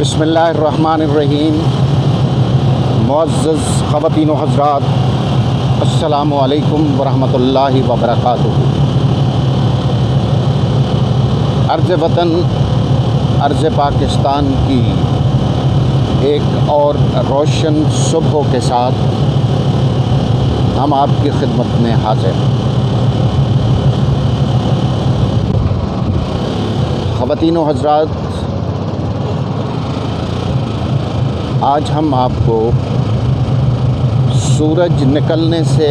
بسم اللہ الرحمن الرحیم۔ معزز خواتین و حضرات، السلام علیکم ورحمۃ اللہ وبرکاتہ۔ ارض وطن، ارض پاکستان کی ایک اور روشن صبح کے ساتھ ہم آپ کی خدمت میں حاضر ہیں۔ خواتین و حضرات، آج ہم آپ کو سورج نکلنے سے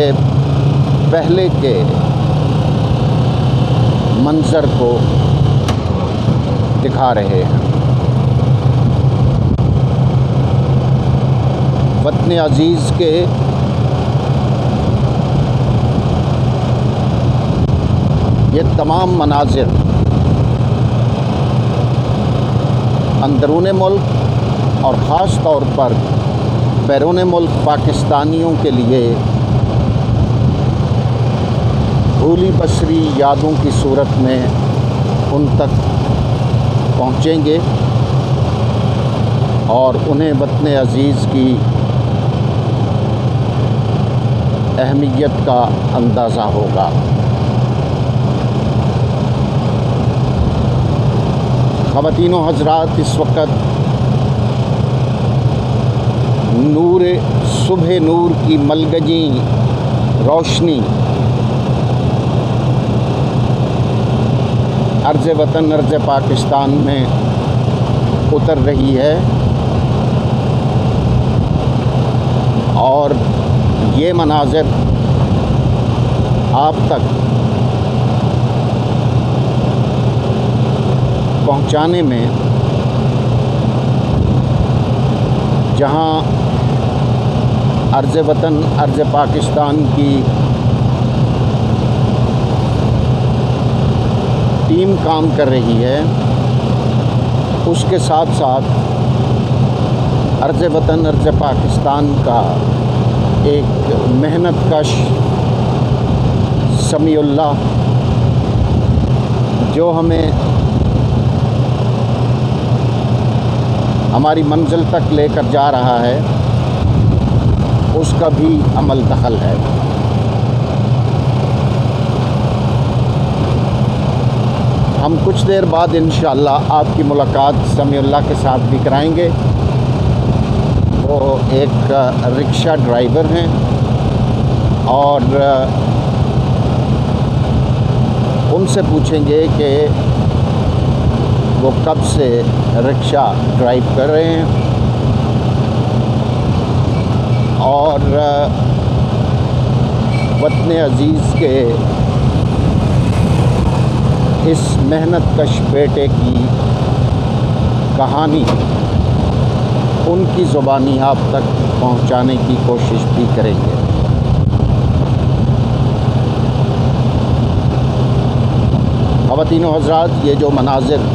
پہلے کے منظر کو دکھا رہے ہیں۔ وطن عزیز کے یہ تمام مناظر اندرون ملک اور خاص طور پر بیرون ملک پاکستانیوں کے لیے بھولی بصری یادوں کی صورت میں ان تک پہنچیں گے اور انہیں وطن عزیز کی اہمیت کا اندازہ ہوگا۔ خواتین و حضرات، اس وقت صبح نور کی ملگجی روشنی ارض وطن، ارض پاکستان میں اتر رہی ہے اور یہ مناظر آپ تک پہنچانے میں، جہاں ارض وطن، ارض پاکستان کی ٹیم کام کر رہی ہے، اس کے ساتھ ساتھ ارض وطن، ارض پاکستان کا ایک محنت کش سمیع اللہ، جو ہمیں ہماری منزل تک لے کر جا رہا ہے، اس کا بھی عمل دخل ہے۔ ہم کچھ دیر بعد انشاءاللہ آپ کی ملاقات سمیع اللہ کے ساتھ بھی کرائیں گے۔ وہ ایک رکشہ ڈرائیور ہیں اور ان سے پوچھیں گے کہ وہ کب سے رکشہ ڈرائیو کر رہے ہیں اور وطن عزیز کے اس محنت کش بیٹے کی کہانی ان کی زبانی آپ تک پہنچانے کی کوشش بھی کریں گے۔ خواتین و حضرات، یہ جو مناظر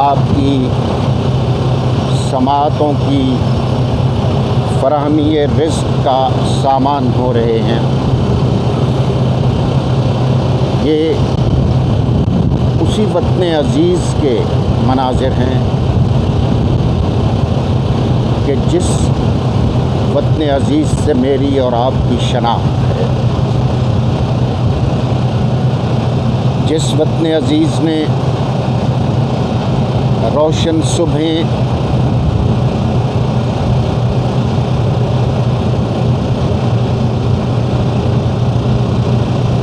آپ کی سماعتوں کی فراہمی رزق کا سامان ہو رہے ہیں، یہ اسی وطن عزیز کے مناظر ہیں کہ جس وطن عزیز سے میری اور آپ کی شناخت ہے، جس وطن عزیز نے روشن صبحیں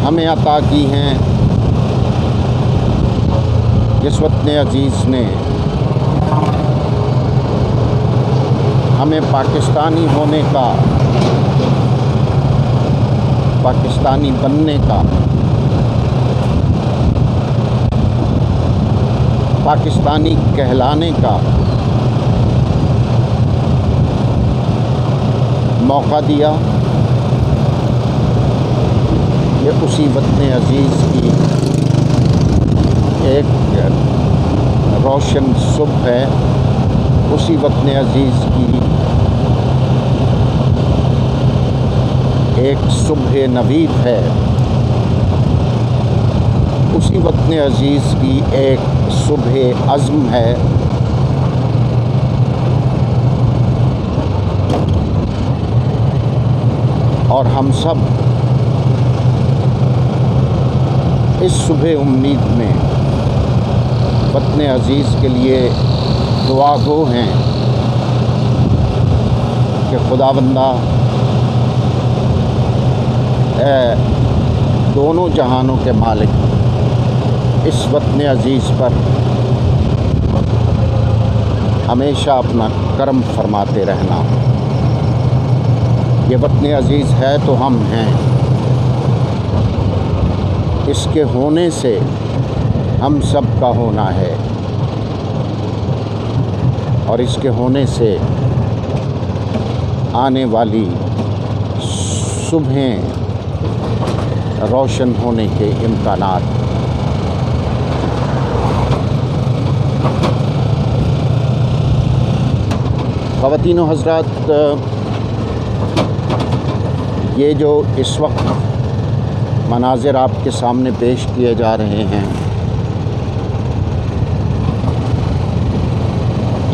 ہمیں عطا کی ہیں، جس وطن عزیز نے ہمیں پاکستانی ہونے کا، پاکستانی بننے کا، پاکستانی کہلانے کا موقع دیا، یہ اسی وطن عزیز کی ایک روشن صبح ہے، اسی وطن عزیز کی ایک صبح نوید ہے، اسی وطن عزیز کی ایک صبح عزم ہے اور ہم سب اس صبح امید میں وطن عزیز کے لیے دعا گو ہیں کہ خداوندہ اے دونوں جہانوں کے مالک اس وطن عزیز پر ہمیشہ اپنا کرم فرماتے رہنا۔ یہ وطن عزیز ہے تو ہم ہیں، اس کے ہونے سے ہم سب کا ہونا ہے، اور اس کے ہونے سے آنے والی صبحیں روشن ہونے کے امکانات۔ خواتین و حضرات، یہ جو اس وقت مناظر آپ کے سامنے پیش کیے جا رہے ہیں،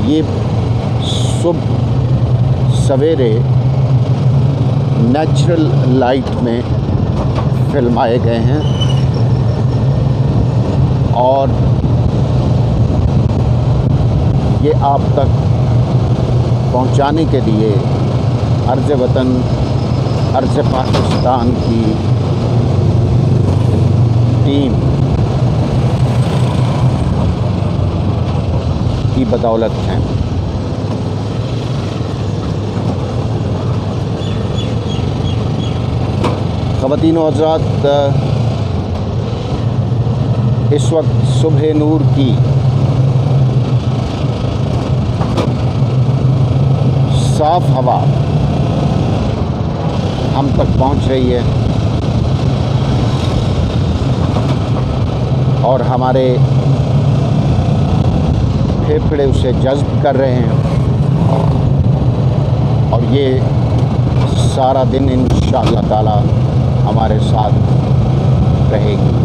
یہ صبح سویرے نیچرل لائٹ میں فلمائے گئے ہیں، اور یہ آپ تک پہنچانے کے لیے عرض وطن عرض پاکستان کی ٹیم کی بدولت ہیں۔ خواتین و حضرات، اس وقت صبح نور کی صاف ہوا ہم تک پہنچ رہی ہے، اور ہمارے پھیپھڑے اسے جذب کر رہے ہیں، اور یہ سارا دن انشاءاللہ تعالی ہمارے ساتھ رہے گی۔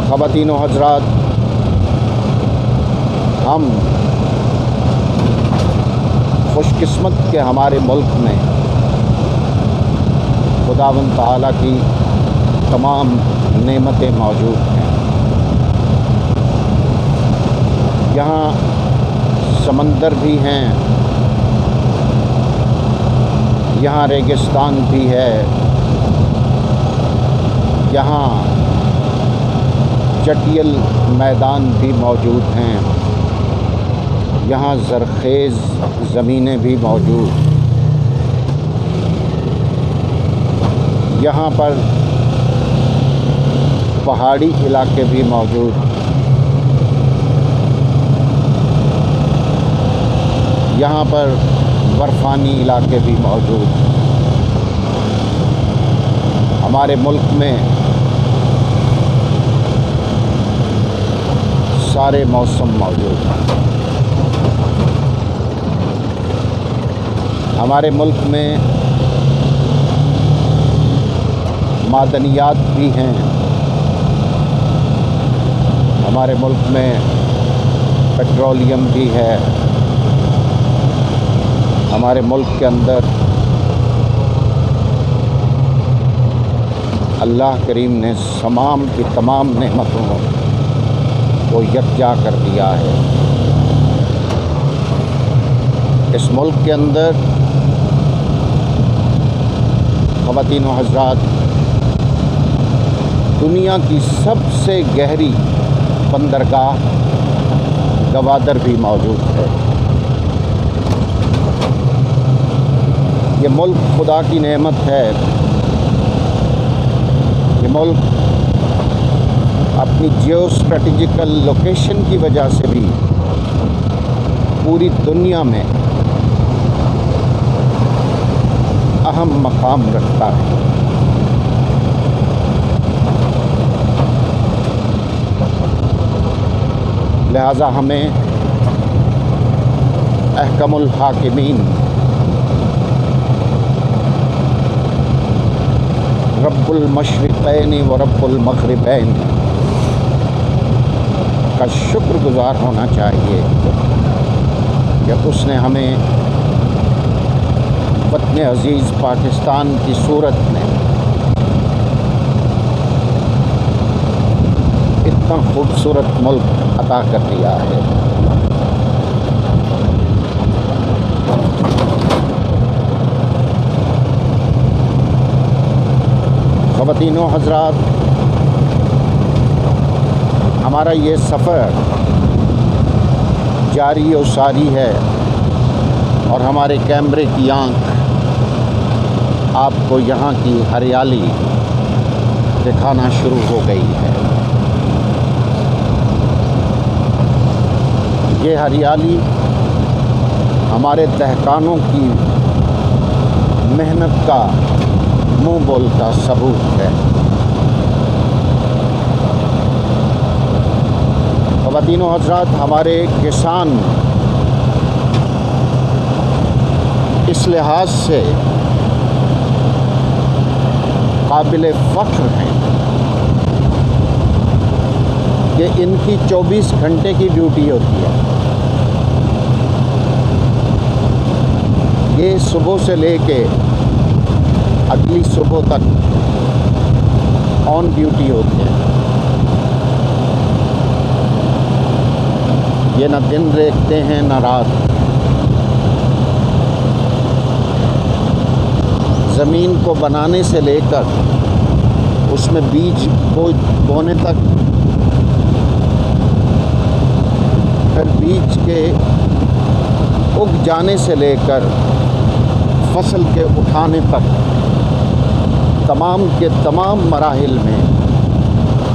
خواتین و حضرات، ہم خوش قسمت کہ ہمارے ملک میں خداوند تعالیٰ کی تمام نعمتیں موجود ہیں۔ یہاں سمندر بھی ہیں، یہاں ریگستان بھی ہے، یہاں چٹیل میدان بھی موجود ہیں، یہاں زرخیز زمینیں بھی موجود، یہاں پر پہاڑی علاقے بھی موجود، یہاں پر برفانی علاقے بھی موجود۔ ہمارے ملک میں سارے موسم موجود ہیں۔ ہمارے ملک میں معدنیات بھی ہیں، ہمارے ملک میں پیٹرولیم بھی ہے، ہمارے ملک کے اندر اللہ کریم نے تمام کی تمام نعمتوں کو یکجا کر دیا ہے۔ اس ملک کے اندر خواتین و حضرات، دنیا کی سب سے گہری بندرگاہ گوادر بھی موجود ہے۔ یہ ملک خدا کی نعمت ہے۔ یہ ملک اپنی جیو اسٹریٹجیکل لوکیشن کی وجہ سے بھی پوری دنیا میں اہم مقام رکھتا ہے۔ لہذا ہمیں احکم الحاکمین رب المشرقین و رب المغربین کا کا شکر گزار ہونا چاہیے کہ اس نے ہمیں وطن عزیز پاکستان کی صورت میں اتنا خوبصورت ملک عطا کر دیا ہے۔ خواتین و حضرات، ہمارا یہ سفر جاری و ساری ہے اور ہمارے کیمرے کی آنکھ آپ کو یہاں کی ہریالی دکھانا شروع ہو گئی ہے۔ یہ ہریالی ہمارے دہقانوں کی محنت کا منہ بولتا ثبوت ہے۔ خواتین و حضرات، ہمارے کسان اس لحاظ سے قابل فخر ہیں کہ ان کی 24 گھنٹے کی ڈیوٹی ہوتی ہے۔ یہ صبح سے لے کے اگلی صبح تک آن ڈیوٹی ہوتے ہیں۔ یہ نہ دن دیکھتے ہیں نہ رات۔ زمین کو بنانے سے لے کر اس میں بیج بونے تک، پھر بیج کے اگ جانے سے لے کر فصل کے اٹھانے تک، تمام کے تمام مراحل میں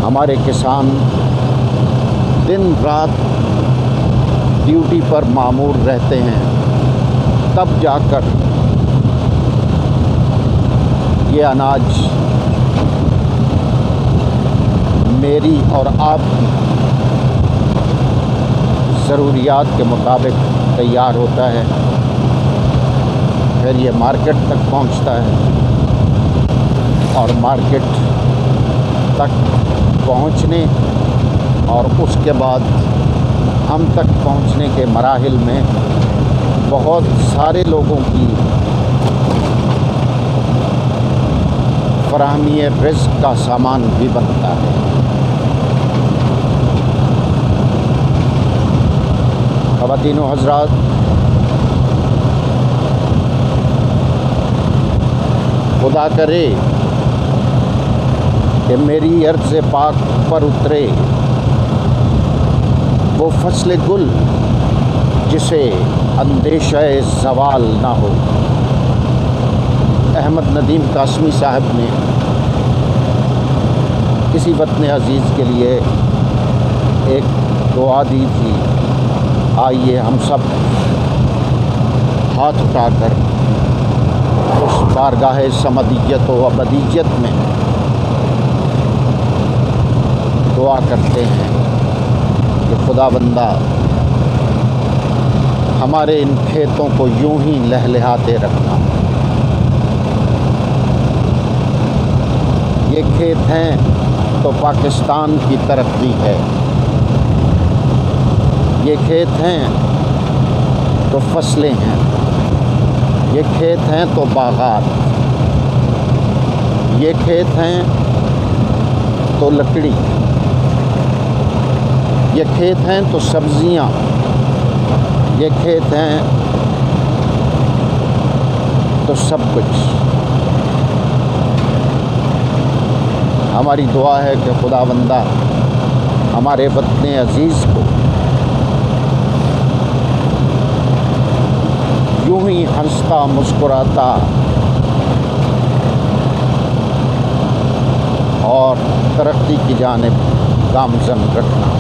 ہمارے کسان دن رات ڈیوٹی پر مامور رہتے ہیں، تب جا کر یہ اناج میری اور آپ کی ضروریات کے مطابق تیار ہوتا ہے، پھر یہ مارکیٹ تک پہنچتا ہے اور مارکیٹ تک پہنچنے اور اس کے بعد ہم تک پہنچنے کے مراحل میں بہت سارے لوگوں کی فراہمی رزق کا سامان بھی بنتا ہے۔ خواتین و حضرات، خدا کرے کہ میری ارض پاک پر اترے وہ فصل گل جسے اندیشہ زوال نہ ہو۔ احمد ندیم قاسمی صاحب نے کسی وطن عزیز کے لیے ایک دعا دی تھی، آئیے ہم سب ہاتھ اٹھا کر اس بارگاہ سمدیت و ابدیت میں دعا کرتے ہیں کہ خدا بندہ ہمارے ان کھیتوں کو یوں ہی لہلہاتے رکھنا۔ یہ کھیت ہیں تو پاکستان کی ترقی ہے، یہ کھیت ہیں تو فصلیں ہیں، یہ کھیت ہیں تو باغات، یہ کھیت ہیں تو لکڑی، یہ کھیت ہیں تو سبزیاں، یہ کھیت ہیں تو سب کچھ۔ ہماری دعا ہے کہ خدا بندہ ہمارے وطن عزیز کو یوں ہی ہنستا مسکراتا اور ترقی کی جانب گامزن رکھنا،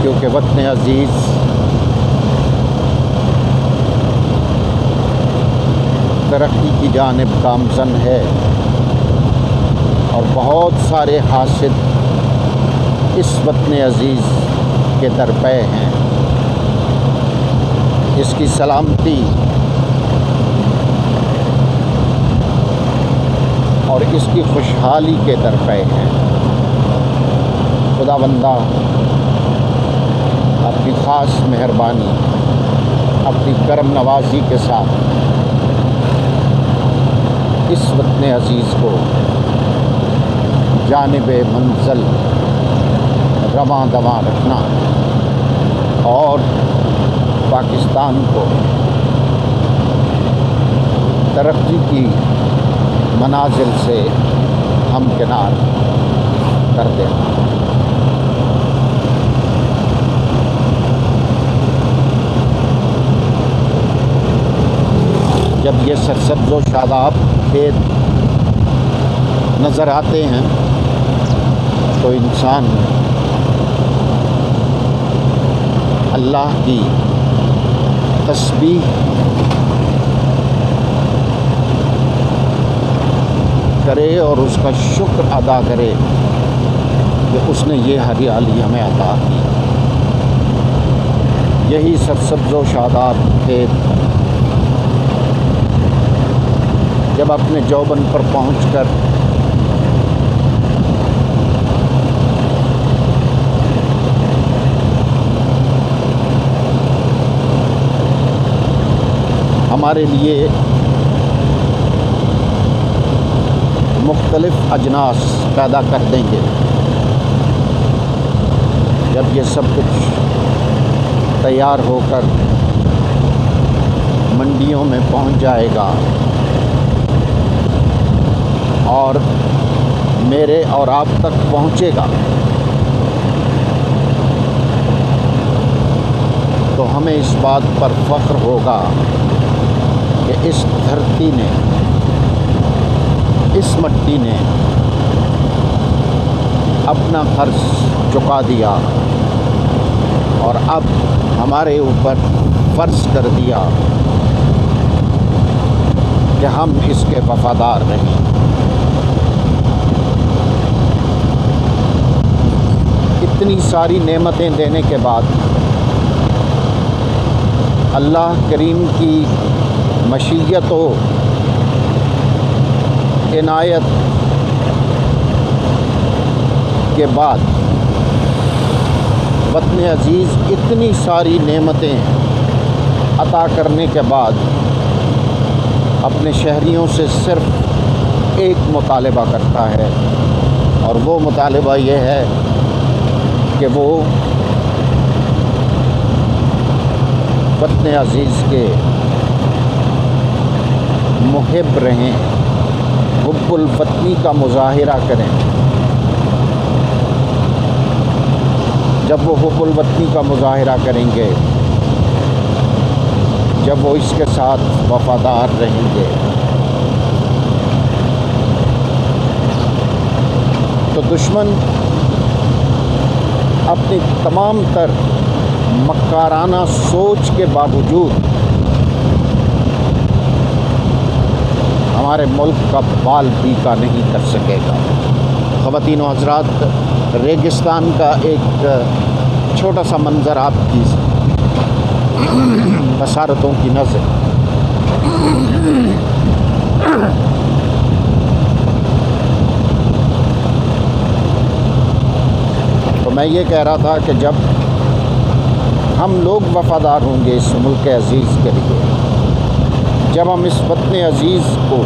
کیونکہ وطن عزیز ترقی کی جانب گامزن ہے اور بہت سارے حاسد اس وطن عزیز کے درپے ہیں، اس کی سلامتی اور اس کی خوشحالی کے درپے ہیں۔ خداوندہ اپنی خاص مہربانی، اپنی کرم نوازی کے ساتھ اس وطن عزیز کو جانب منزل رواں دواں رکھنا اور پاکستان کو ترقی کی منازل سے ہمکنار کر دینا۔ جب یہ سرسبز و شاداب کھیت نظر آتے ہیں تو انسان اللہ کی تسبیح کرے اور اس کا شکر ادا کرے کہ اس نے یہ ہریالی ہمیں عطا کی۔ یہی سرسبز و شاداب کھیت جب اپنے جوبن پر پہنچ کر ہمارے لیے مختلف اجناس پیدا کر دیں گے، جب یہ سب کچھ تیار ہو کر منڈیوں میں پہنچ جائے گا اور میرے اور آپ تک پہنچے گا تو ہمیں اس بات پر فخر ہوگا کہ اس دھرتی نے، اس مٹی نے اپنا قرض چکا دیا اور اب ہمارے اوپر فرض کر دیا کہ ہم اس کے وفادار رہیں۔ اتنی ساری نعمتیں دینے کے بعد اللہ کریم کی مشیت و عنایت کے بعد وطن عزیز اتنی ساری نعمتیں عطا کرنے کے بعد اپنے شہریوں سے صرف ایک مطالبہ کرتا ہے، اور وہ مطالبہ یہ ہے کہ وہ وطن عزیز کے محب رہیں، حب الوطنی کا مظاہرہ کریں۔ جب وہ حب الوطنی کا مظاہرہ کریں گے، جب وہ اس کے ساتھ وفادار رہیں گے، تو دشمن اپنی تمام تر مکارانہ سوچ کے باوجود ہمارے ملک کا بال بیکا نہیں کر سکے گا۔ خواتین و حضرات، ریگستان کا ایک چھوٹا سا منظر آپ کی بصارتوں کی نظر۔ تو میں یہ کہہ رہا تھا کہ جب ہم لوگ وفادار ہوں گے اس ملک عزیز کے لیے، جب ہم اس وطن عزیز کو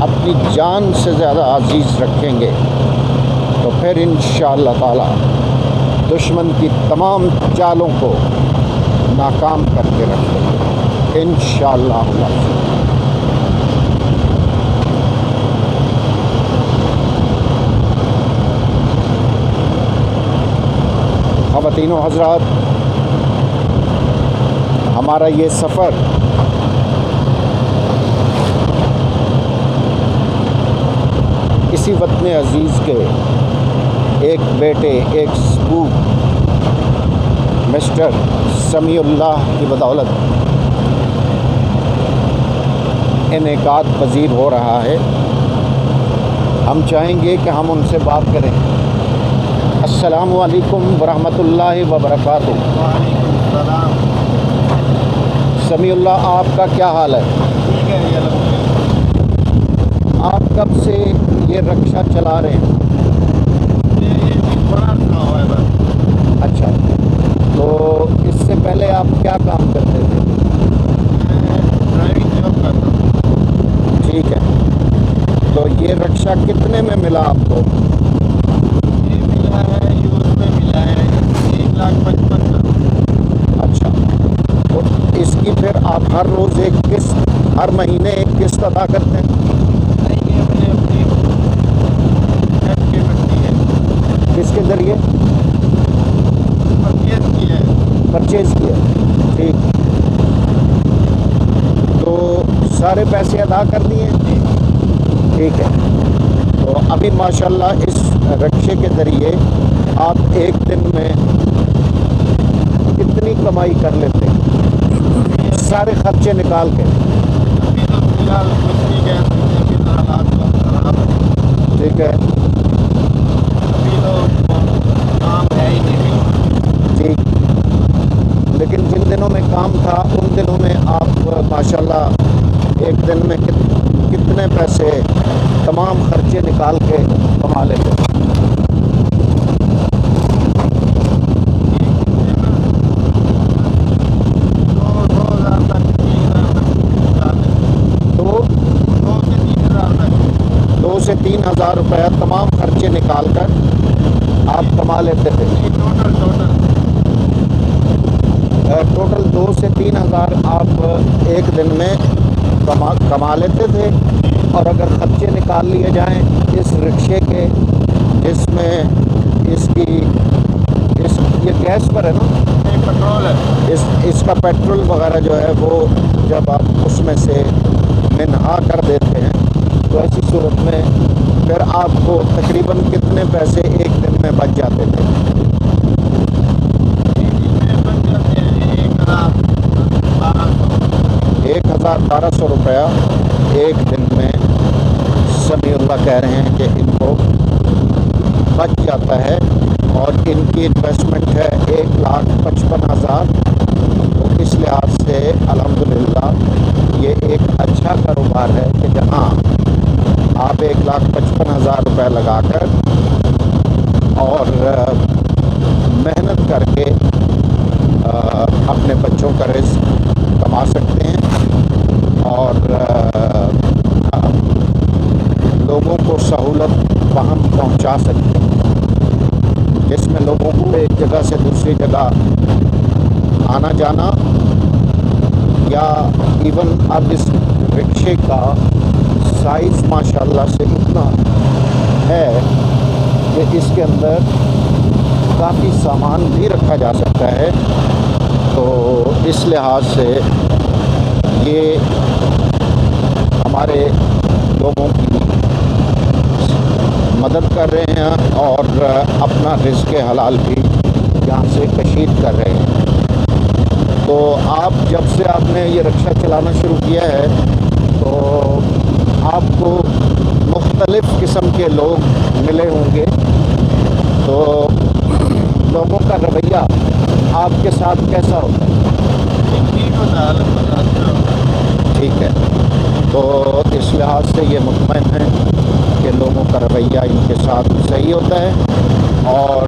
اپنی جان سے زیادہ عزیز رکھیں گے، تو پھر انشاءاللہ تعالی دشمن کی تمام چالوں کو ناکام کر کے رکھیں گے انشاءاللہ۔ خواتین و حضرات، ہمارا یہ سفر اسی وطن عزیز کے ایک بیٹے، ایک سپوت مسٹر سمیع اللہ کی بدولت انعقاد پذیر ہو رہا ہے۔ ہم چاہیں گے کہ ہم ان سے بات کریں۔ السلام علیکم ورحمۃ اللہ وبرکاتہ۔ وعلیکم السلام۔ سمیع اللہ، آپ کا کیا حال ہے؟ ٹھیک ہے، آپ کب سے یہ رکشہ چلا رہے ہیں؟ یہ 15 تو اس سے پہلے آپ کیا کام کرتے تھے؟ میں ڈرائیونگ جاب کرتا ہوں. ٹھیک ہے. تو یہ رکشہ کتنے میں ملا آپ کو؟ یہ ملا ہے یوز میں ملا ہے 1,55,000. اچھا. تو اس کی پھر آپ ہر روز ایک قسط، ہر مہینے ایک قسط ادا کرتے ہیں؟ نہیں، یہ میں نے اپنی نیٹ پیمنٹ کی ہے. کس کے ذریعے؟ پرچیز کی ہے. پرچیز کیا. ٹھیک. تو سارے پیسے ادا کر دیے؟ ٹھیک ہے. تو ابھی ماشاءاللہ اس رکشے کے ذریعے آپ ایک دن میں کتنی کمائی کر لیتے ہیں سارے خرچے نکال کے؟ ابھی تو فی الحال کچھ نہیں کہہ سکتے، ابھی تو حالات بہت خراب ہے. ٹھیک ہے. ابھی تو کام ہے ہی نہیں. ٹھیک. لیکن جن دنوں میں کام تھا ان دنوں میں آپ ماشاءاللہ ایک دن میں کتنے پیسے تمام خرچے نکال کے کما لیتے ہیں؟ دو سے تین ہزار روپیہ تمام خرچے نکال کر آپ کما لیتے تھے؟ ٹوٹل 2 سے 3 ہزار آپ ایک دن میں کما لیتے تھے. اور اگر خرچے نکال لیے جائیں اس رکشے کے، جس میں یہ گیس پر ہے نا؟ پیٹرول ہے. اس کا پیٹرول وغیرہ جو ہے وہ جب آپ اس میں سے منہا کر دیتے ہیں تو ایسی صورت میں پھر آپ کو تقریباً کتنے پیسے ایک دن میں بچ جاتے تھے؟ 1,000-1,200 روپیہ ایک دن میں سمیع اللہ کہہ رہے ہیں کہ ان کو بچ جاتا ہے. اور ان کی انویسٹمنٹ ہے 1,55,000. تو اس لحاظ سے الحمدللہ یہ ایک اچھا کاروبار ہے کہ جہاں آپ 1,55,000 روپے لگا کر اور محنت کر کے اپنے بچوں کا رزق کما سکتے ہیں اور لوگوں کو سہولت فراہم پہنچا سکتے ہیں، جس میں لوگوں کو ایک جگہ سے دوسری جگہ آنا جانا، یا ایون اب اس رکشے کا سائز ماشاءاللہ سے اتنا ہے کہ اس کے اندر کافی سامان بھی رکھا جا سکتا ہے. تو اس لحاظ سے یہ ہمارے لوگوں کی مدد کر رہے ہیں اور اپنا رزق حلال بھی یہاں سے کشید کر رہے ہیں. تو جب سے آپ نے یہ رکشہ چلانا شروع کیا ہے تو آپ کو مختلف قسم کے لوگ ملے ہوں گے. تو لوگوں کا رویہ آپ کے ساتھ کیسا ہوتا ہے؟ ٹھیک ہے. تو اس لحاظ سے یہ مطمئن ہے کہ لوگوں کا رویہ ان کے ساتھ صحیح ہوتا ہے اور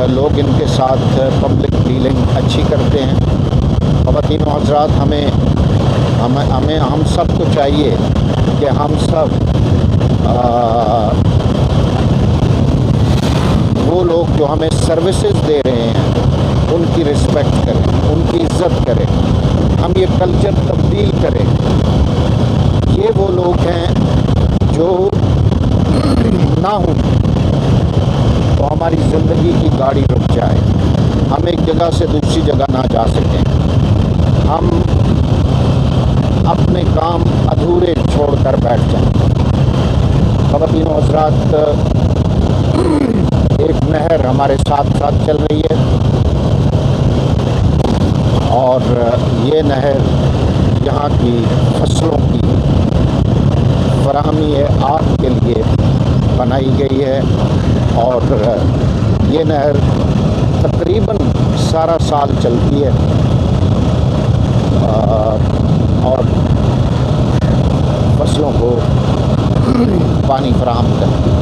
لوگ ان کے ساتھ پبلک ڈیلنگ اچھی کرتے ہیں. خواتین و حضرات، ہم سب کو چاہیے کہ ہم سب وہ لوگ جو ہمیں سروسز دے رہے ہیں ان کی رسپیکٹ کریں، ان کی عزت کریں، ہم یہ کلچر تبدیل کریں. یہ وہ لوگ ہیں جو نہ ہوں تو ہماری زندگی کی گاڑی رک جائے، ہم ایک جگہ سے دوسری جگہ نہ جا سکیں، ہم اپنے کام ادھورے چھوڑ کر بیٹھ جائیں. خواتین و حضرات، ایک نہر ہمارے ساتھ ساتھ چل رہی ہے اور یہ نہر یہاں کی فصلوں کی فراہمی آب کے لیے بنائی گئی ہے اور یہ نہر تقریباً سارا سال چلتی ہے اور فصلوں کو پانی فراہم کرتی ہے.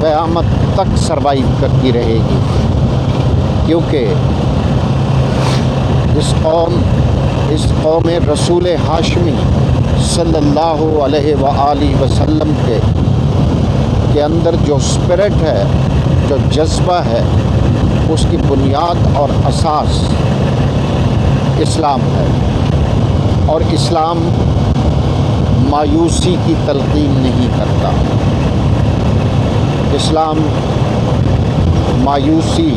قیامت تک سروائیو کرتی رہے گی، کیونکہ اس قوم رسول ہاشمی صلی اللہ علیہ وآلہ وسلم کے اندر جو اسپرٹ ہے، جو جذبہ ہے، اس کی بنیاد اور اساس اسلام ہے، اور اسلام مایوسی کی تلقین نہیں کرتا۔ اسلام مایوسی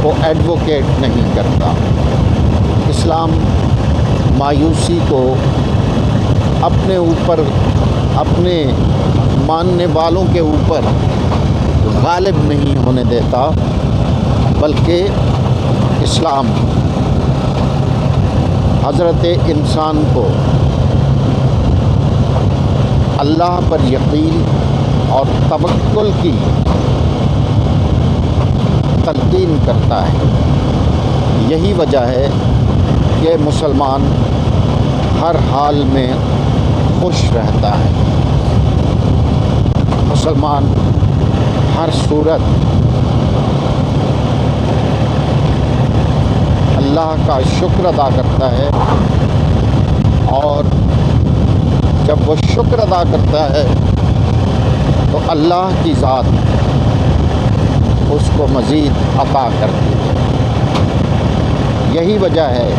کو ایڈوکیٹ نہیں کرتا۔ اسلام مایوسی کو اپنے اوپر، اپنے ماننے والوں کے اوپر غالب نہیں ہونے دیتا، بلکہ اسلام حضرت انسان کو اللہ پر یقین اور توکل کی تلقین کرتا ہے۔ یہی وجہ ہے کہ مسلمان ہر حال میں خوش رہتا ہے، مسلمان ہر صورت اللہ کا شکر ادا کرتا ہے، اور جب وہ شکر ادا کرتا ہے تو اللہ کی ذات اس کو مزید عطا کرتی ہے۔ یہی وجہ ہے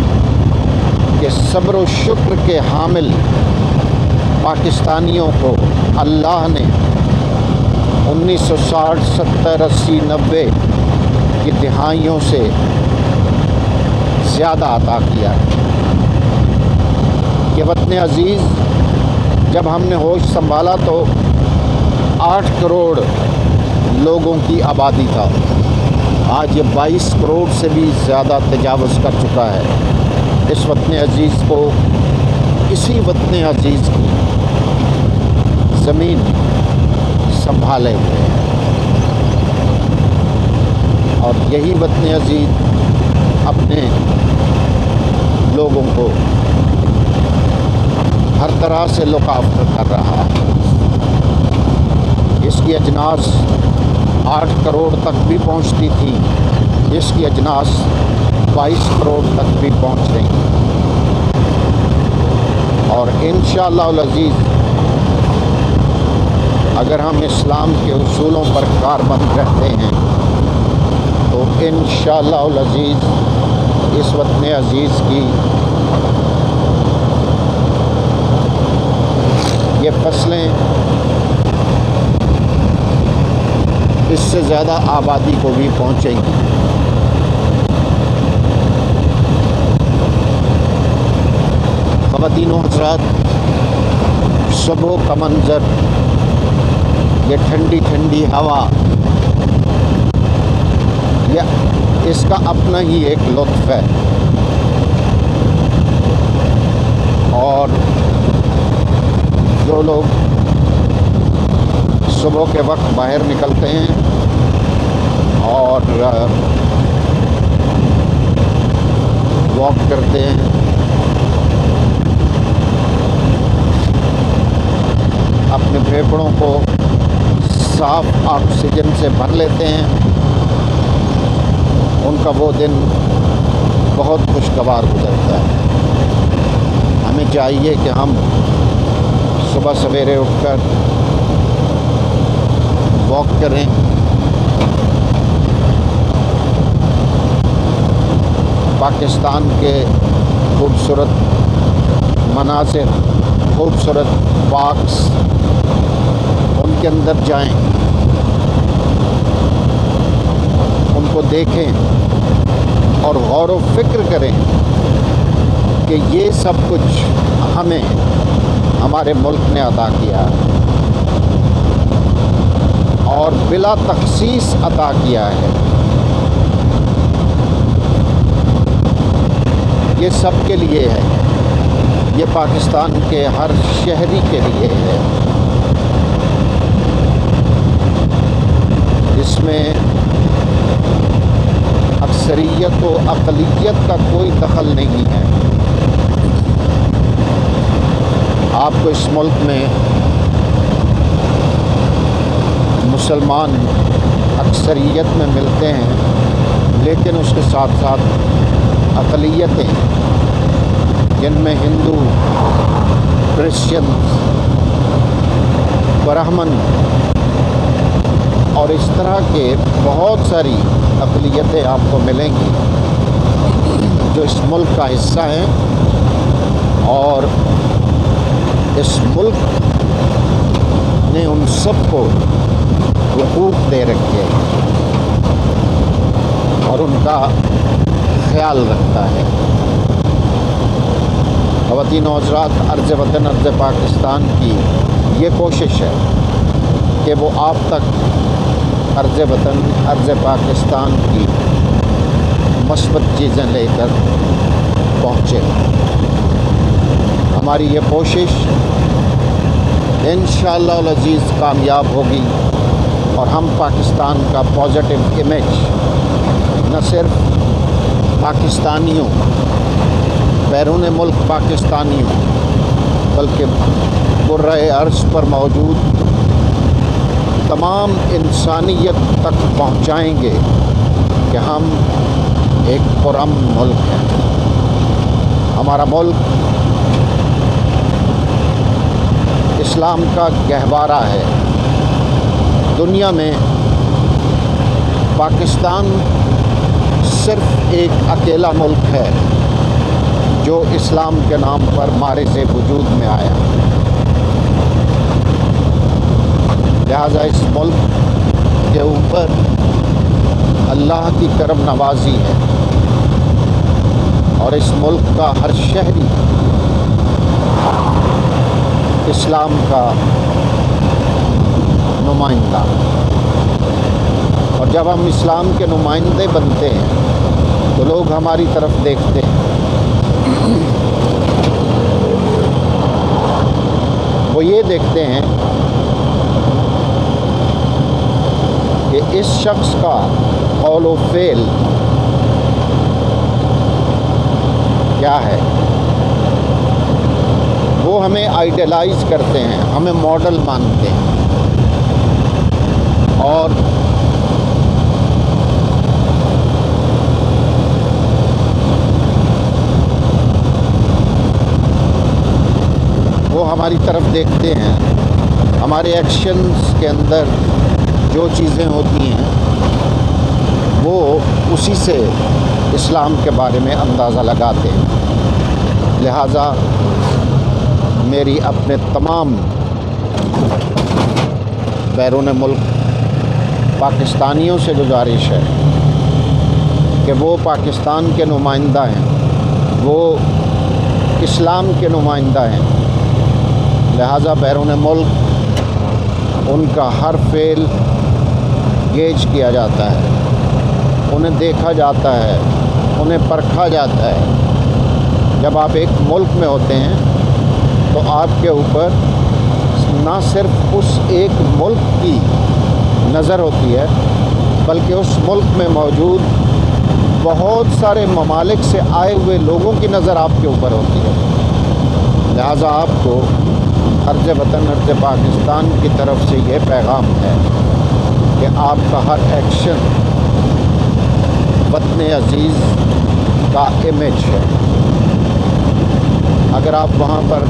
کہ صبر و شکر کے حامل پاکستانیوں کو اللہ نے 1960 70 80 90 کی دہائیوں سے زیادہ عطا کیا ہے۔ کہ وطن عزیز جب ہم نے ہوش سنبھالا تو 8 کروڑ لوگوں کی آبادی تھا، آج یہ 22 کروڑ سے بھی زیادہ تجاوز کر چکا ہے۔ اس وطن عزیز کو، اسی وطن عزیز کی زمین سنبھالے ہوئے ہیں، اور یہی وطن عزیز اپنے لوگوں کو ہر طرح سے لک آفٹر کر رہا ہے۔ اس کی اجناس 8 کروڑ تک بھی پہنچتی تھی، اس کی اجناس 22 کروڑ تک بھی پہنچ رہی ہیں، اور انشاءاللہ العزیز اگر ہم اسلام کے اصولوں پر کاربند رہتے ہیں تو انشاءاللہ العزیز اس وطن عزیز کی یہ فصلیں اس سے زیادہ آبادی کو بھی پہنچیں گی۔ خواتین و حضرات، صبح کا منظر، یہ ٹھنڈی ٹھنڈی ہوا، اس کا اپنا ہی ایک لطف ہے، اور جو لوگ صبح کے وقت باہر نکلتے ہیں اور واک کرتے ہیں، اپنے پھیپھڑوں کو صاف آکسیجن سے بھر لیتے ہیں، ان کا وہ دن بہت خوشگوار گزرتا ہے۔ ہمیں چاہیے کہ ہم صبح سویرے اٹھ کر واک کریں، پاکستان کے خوبصورت مناظر، خوبصورت پارکس، ان کے اندر جائیں، ان کو دیکھیں اور غور و فکر کریں کہ یہ سب کچھ ہمیں ہمارے ملک نے عطا کیا اور بلا تخصیص عطا کیا ہے۔ یہ سب کے لیے ہے، یہ پاکستان کے ہر شہری کے لیے ہے۔ اس میں اکثریت و اقلیت کا کوئی دخل نہیں ہے۔ آپ کو اس ملک میں مسلمان اکثریت میں ملتے ہیں، لیکن اس کے ساتھ ساتھ اقلیتیں جن میں ہندو، کرسچن، برہمن اور اس طرح کے بہت ساری اقلیتیں آپ کو ملیں گی جو اس ملک کا حصہ ہیں، اور اس ملک نے ان سب کو حقوق دے رکھے اور ان کا خیال رکھتا ہے۔ خواتین و حضرات، عرض وطن عرض پاکستان کی یہ کوشش ہے کہ وہ آپ تک عرض وطن عرض پاکستان کی مثبت چیزیں لے کر پہنچے۔ ہماری یہ کوشش انشاءاللہ العزیز کامیاب ہوگی اور ہم پاکستان کا پازیٹیو امیج نہ صرف پاکستانیوں، بیرون ملک پاکستانیوں، بلکہ برّہ عرض پر موجود تمام انسانیت تک پہنچائیں گے کہ ہم ایک پرامن ملک ہیں۔ ہمارا ملک اسلام کا گہوارہ ہے۔ دنیا میں پاکستان صرف ایک اکیلا ملک ہے جو اسلام کے نام پر مارز وجود میں آیا۔ لہٰذا اس ملک کے اوپر اللہ کی کرم نوازی ہے اور اس ملک کا ہر شہری اسلام کا نمائندہ، اور جب ہم اسلام کے نمائندے بنتے ہیں تو لوگ ہماری طرف دیکھتے ہیں، وہ یہ دیکھتے ہیں کہ اس شخص کا قول و فعل کیا ہے۔ وہ ہمیں آئیڈیلائز کرتے ہیں، ہمیں ماڈل مانتے ہیں، اور وہ ہماری طرف دیکھتے ہیں، ہمارے ایکشنز کے اندر جو چیزیں ہوتی ہیں وہ اسی سے اسلام کے بارے میں اندازہ لگاتے ہیں۔ لہٰذا میری اپنے تمام بیرون ملک پاکستانیوں سے گزارش ہے کہ وہ پاکستان کے نمائندہ ہیں، وہ اسلام کے نمائندہ ہیں، لہٰذا بیرون ملک ان کا ہر فعل گیج کیا جاتا ہے، انہیں دیکھا جاتا ہے، انہیں پرکھا جاتا ہے۔ جب آپ ایک ملک میں ہوتے ہیں تو آپ کے اوپر نہ صرف اس ایک ملک کی نظر ہوتی ہے، بلکہ اس ملک میں موجود بہت سارے ممالک سے آئے ہوئے لوگوں کی نظر آپ کے اوپر ہوتی ہے۔ لہٰذا آپ کو عرض وطن عرض پاکستان کی طرف سے یہ پیغام ہے کہ آپ کا ہر ایکشن وطن عزیز کا امیج ہے۔ اگر آپ وہاں پر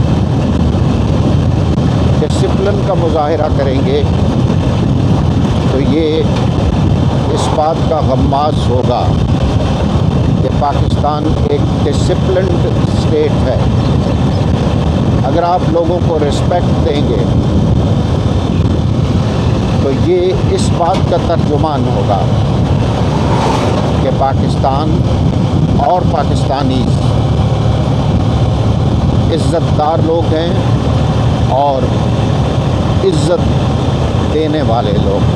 ڈسپلن کا مظاہرہ کریں گے تو یہ اس بات کا غماز ہوگا کہ پاکستان ایک ڈسپلنڈ اسٹیٹ ہے۔ اگر آپ لوگوں کو رسپیکٹ دیں گے تو یہ اس بات کا ترجمان ہوگا کہ پاکستان اور پاکستانی عزت دار لوگ ہیں اور عزت دینے والے لوگ۔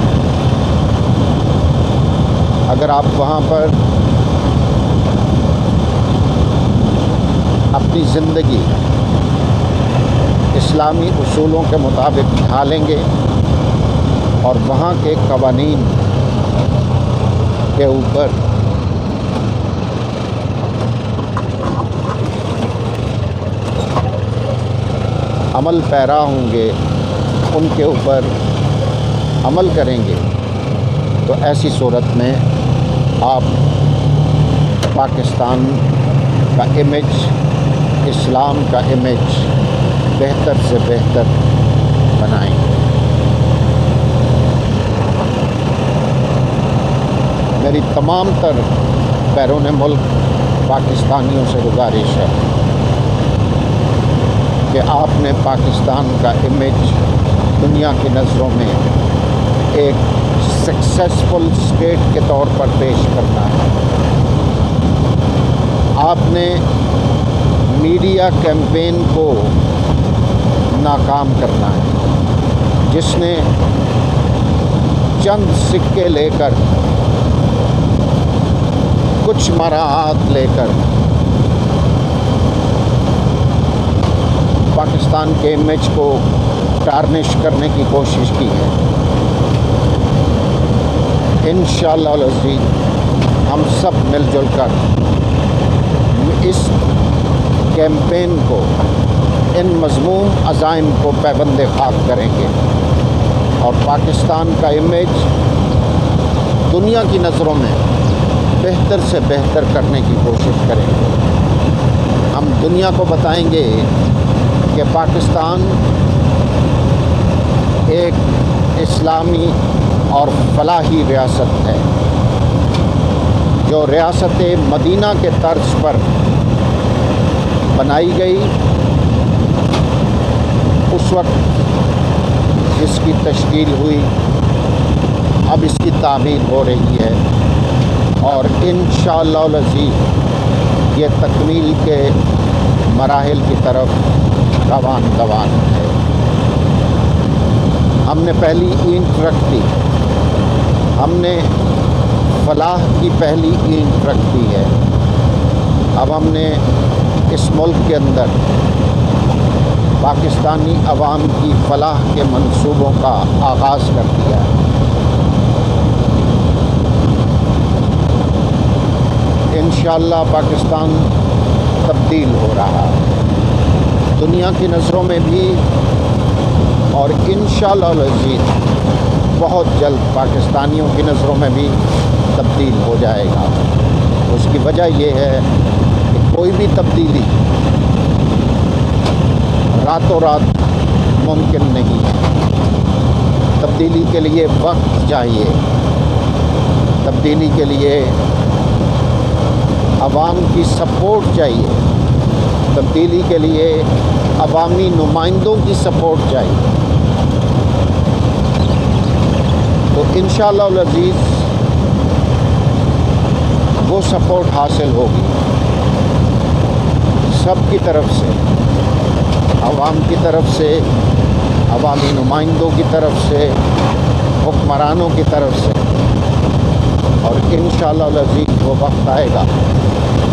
اگر آپ وہاں پر اپنی زندگی اسلامی اصولوں کے مطابق ڈھالیں گے اور وہاں کے قوانین کے اوپر عمل پیرا ہوں گے، ان کے اوپر عمل کریں گے تو ایسی صورت میں آپ پاکستان کا امیج، اسلام کا امیج بہتر سے بہتر بنائیں گے۔ میری تمام تر بیرون ملک پاکستانیوں سے گزارش ہے کہ آپ نے پاکستان کا امیج دنیا کی نظروں میں ایک سکسیسفل اسٹیٹ کے طور پر پیش کرنا ہے۔ آپ نے میڈیا کیمپین کو ناکام کرنا ہے، جس نے چند سکے لے کر، کچھ مراعات لے کر پاکستان کے امیج کو ٹارنش کرنے کی کوشش کی ہے۔ انشاءاللہ العزیز ہم سب مل جل کر اس کیمپین کو، ان مذموم عزائم کو پابند خاک کریں گے اور پاکستان کا امیج دنیا کی نظروں میں بہتر سے بہتر کرنے کی کوشش کریں گے۔ ہم دنیا کو بتائیں گے کہ پاکستان ایک اسلامی اور فلاحی ریاست ہے، جو ریاست مدینہ کے طرز پر بنائی گئی۔ اس وقت جس کی تشکیل ہوئی، اب اس کی تعمیر ہو رہی ہے اور انشاءاللہ العزیز یہ تکمیل کے مراحل کی طرف روان ہے۔ ہم نے پہلی اینٹ رکھ دی، ہم نے فلاح کی پہلی اینٹ رکھ دی ہے۔ اب ہم نے اس ملک کے اندر پاکستانی عوام کی فلاح کے منصوبوں کا آغاز کر دیا ہے۔ انشاءاللہ پاکستان تبدیل ہو رہا ہے دنیا کی نظروں میں بھی، اور انشاءاللہ العزیز بہت جلد پاکستانیوں کی نظروں میں بھی تبدیل ہو جائے گا۔ اس کی وجہ یہ ہے کہ کوئی بھی تبدیلی راتوں رات ممکن نہیں ہے۔ تبدیلی کے لیے وقت چاہیے، تبدیلی کے لیے عوام کی سپورٹ چاہیے، تبدیلی کے لیے عوامی نمائندوں کی سپورٹ چاہیے۔ تو انشاءاللہ العزیز وہ سپورٹ حاصل ہوگی سب کی طرف سے، عوام کی طرف سے، عوامی نمائندوں کی طرف سے، حکمرانوں کی طرف سے، اور انشاءاللہ العزیز وہ وقت آئے گا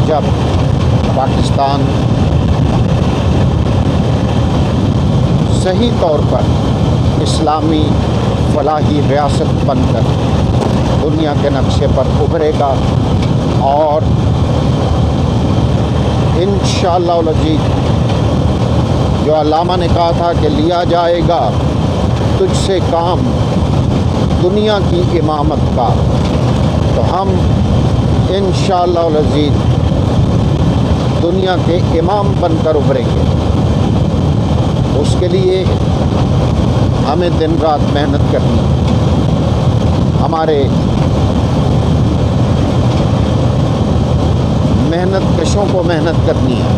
جب پاکستان صحیح طور پر اسلامی فلاحی ریاست بن کر دنیا کے نقشے پر ابھرے گا، اور انشاءاللہ العزیز جو علامہ نے کہا تھا کہ لیا جائے گا تجھ سے کام دنیا کی امامت کا، تو ہم انشاءاللہ العزیز دنیا کے امام بن کر ابھریں گے۔ اس کے لیے ہمیں دن رات محنت کرنی ہے، ہمارے محنت کشوں کو محنت کرنی ہے،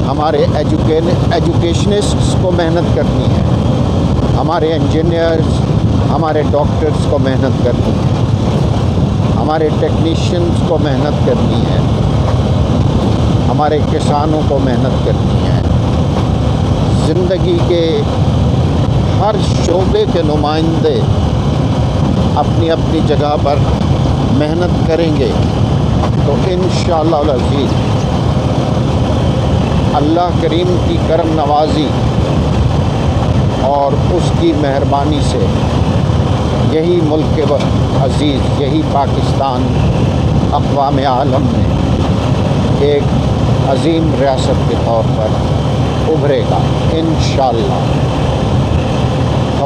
ہمارے ایجوکیشنسٹس کو محنت کرنی ہے، ہمارے انجینئرز، ہمارے ڈاکٹرز کو محنت کرنی ہے، ہمارے ٹیکنیشینز کو محنت کرنی ہے، ہمارے کسانوں کو محنت کرنی ہے۔ زندگی کے ہر شعبے کے نمائندے اپنی اپنی جگہ پر محنت کریں گے تو انشاءاللہ العزیز اللہ کریم کی کرم نوازی اور اس کی مہربانی سے یہی ملک عزیز، یہی پاکستان اقوام عالم میں ایک عظیم ریاست کے طور پر ابھرے گا انشاءاللہ۔